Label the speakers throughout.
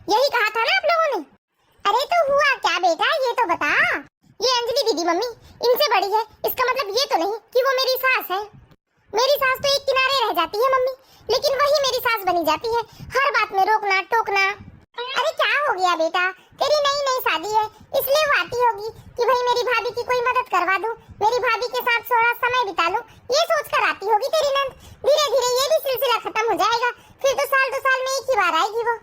Speaker 1: यही कहा था ना आप लोगों ने। अरे तो हुआ क्या बेटा, ये तो बता। ये अंजलि दीदी मम्मी इनसे बड़ी है, इसका मतलब ये तो नहीं कि वो मेरी सास है। मेरी सास तो एक किनारे रह जाती है मम्मी, लेकिन वही मेरी सास बनी जाती है, हर बात में रोकना टोकना। अरे क्या हो गया बेटा, तेरी नई नई शादी है इसलिए वो आती होगी कि भाई मेरी भाभी की कोई मदद करवा दूं, मेरी भाभी के साथ थोड़ा समय बिता लूं, ये सोचकर आती होगी तेरी नंद। धीरे धीरे ये भी सिलसिला खत्म हो जाएगा, फिर तो साल 2 साल में एक ही बार आएगी वो।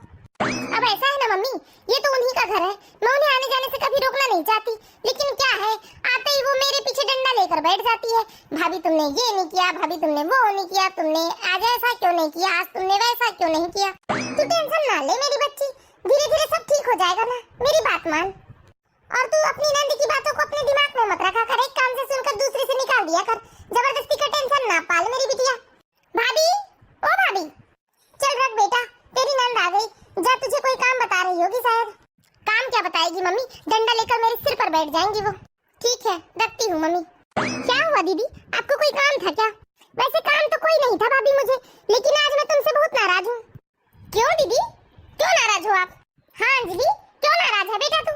Speaker 1: अब ऐसा है ना मम्मी, ये तो उन्हीं का घर है, मैं उन्हें आने जाने से कभी रोकना नहीं चाहती, लेकिन क्या है आते ही वो मेरे पीछे डंडा लेकर बैठ जाती है। भाभी तुमने ये नहीं किया, भाभी तुमने वो नहीं किया, तुमने आज ऐसा क्यों नहीं किया, आज तुमने वैसा क्यों नहीं किया। तू टेंशन ना ले मेरी बच्ची, धीरे धीरे सब ठीक हो जाएगा ना, मेरी बात मान। और तू अपनी नंद की बातों को अपने दिमाग में मत रखा कर, एक कान से सुनकर दूसरे से निकाल दिया कर, जबरदस्ती का टेंशन ना पाल मेरी बिटिया। भाभी, ओ भाभी, चल रख बेटा, तेरी नंद आ गई, जा तुझे कोई काम बता रही होगी शायद। काम क्या बताएगी मम्मी, डंडा लेकर मेरे सिर पर बैठ जाएंगी वो। ठीक है रखती हूँ मम्मी। क्या हुआ दीदी, आपको कोई काम था क्या? वैसे काम तो कोई नहीं था भाभी मुझे, लेकिन आज मैं तुमसे बहुत नाराज हूँ। क्यों दीदी, क्यों नाराज हो आप? हाँ अंजलि, क्यों नाराज है बेटा तू?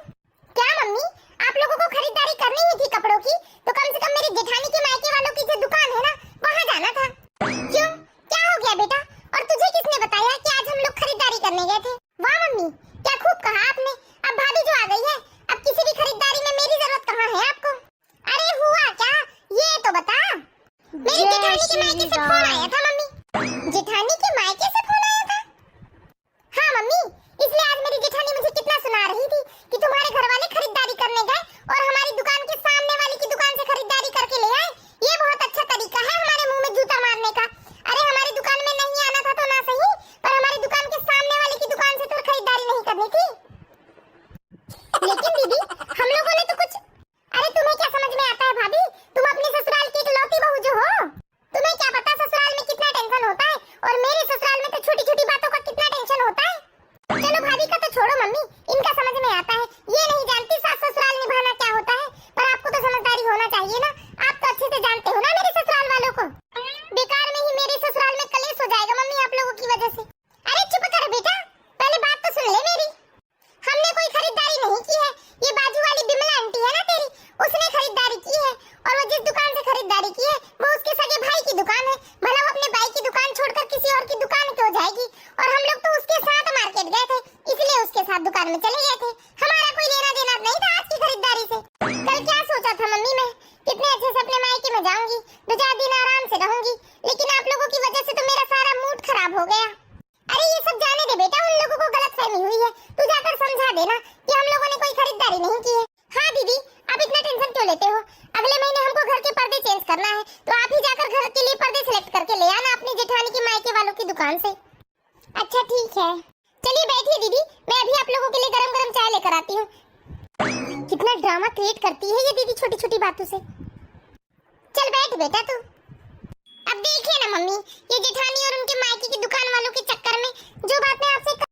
Speaker 1: क्या मम्मी, आप लोगों को खरीदारी करनी ही थी कपड़ों की, तो कम से कम मेरी जेठानी के मायके वालों की जो दुकान है ना, वहाँ जाना था। क्यों, क्या हो गया बेटा? और तुझे किसने बताया कि आज हम लोग खरीदारी करने गए थे? वाह मम्मी, क्या खूब कहा आपने। अब भाभी जो आ गई है, अब किसी भी खरीदारी में मेरी जरूरत कहाँ है आपको? अरे हुआ क्या, ये तो बता। मेरी जेठानी के मायके से फोन आया था मम्मी। जेठानी के मायके से फोन आया था? हाँ मम्मी, इसलिए आज मेरी जेठानी मुझे कितना सुना रही थी कि तुम्हारे घर वाले खरीदारी करने गए और हमारी दुकान के सामने वाली की दुकान से खरीदारी करके ले आए। ये बहुत अच्छा तरीका है हमारे मुंह में जूता मारने का। अरे हमारी दुकान में नहीं आना था तो ना सही, पर हमारी दुकान के सामने वाले की दुकान से तो खरीदारी नहीं करनी थी। लेकिन दीदी हम लोगों ने तो कुछ। अरे तुम्हें क्या समझ में आता है भाभी, तुम अपने ससुराल की इकलौती बहू जो हो, तुम्हें क्या पता ससुराल में कितना टेंशन होता है, और मेरे ससुराल में तो छोटी छोटी बातों का कितना टेंशन होता है। चलो भाभी का तो छोड़ो मम्मी, इनका समझ में आता है, ये नहीं जानती सास ससुराल निभाना क्या होता है, पर आपको तो समझदारी होना चाहिए ना, आप तो अच्छे से जानते हो ना मेरे ससुराल वालों को। बेकार में ही मेरे ससुराल में कलेश हो जाएगा मम्मी आप लोगों की वजह से। अरे चुप कर बेटा, पहले बात तो सुन ले मेरी। हमने कोई खरीदारी नहीं की है, ये बाजू वाली बिमला आंटी है ना तेरी, उसने खरीदारी की है, और वो जिस दुकान से खरीदारी की है वो उसके सगे भाई की दुकान है। भला वो अपने भाई की दुकान छोड़कर किसी और की दुकान क्यों जाएगी, और हम लोग तो उसके साथ मार्केट गए थे, इसलिए उसके साथ दुकान में चले गए थे, हमारा कोई लेना देना नहीं था आज की खरीदारी से। कल क्या सोचा था मम्मी, मैं कितने अच्छे से अपने मायके में जाऊंगी, 2-4 दिन आराम से रहूंगी, लेकिन आप लोगों की वजह से तो मेरा सारा मूड खराब हो गया। अरे ये सब जाने दे बेटा, उन लोगों को गलतफहमी हुई है, तू जाकर समझा देना कि हम लोगों ने कोई खरीदारी नहीं की है। हाँ दीदी, आप इतना टेंशन क्यों लेते हो, अगले महीने हमको घर के पर्दे चेंज करना है, तो आप ही जाकर घर के लिए पर्दे सिलेक्ट करके ले आना अपनी जेठानी के मायके वालों की दुकान से। अच्छा ठीक है, चलिए बैठिए दीदी, मैं अभी आप लोगों के लिए गरम गरम चाय लेकर आती हूँ। कितना ड्रामा क्रिएट करती है ये दीदी छोटी छोटी बातों से। चल बैठ बेटा तू। अब देखिए ना मम्मी, ये जेठानी और उनके मायके की दुकान वालों के चक्कर में जो बात मैं आपसे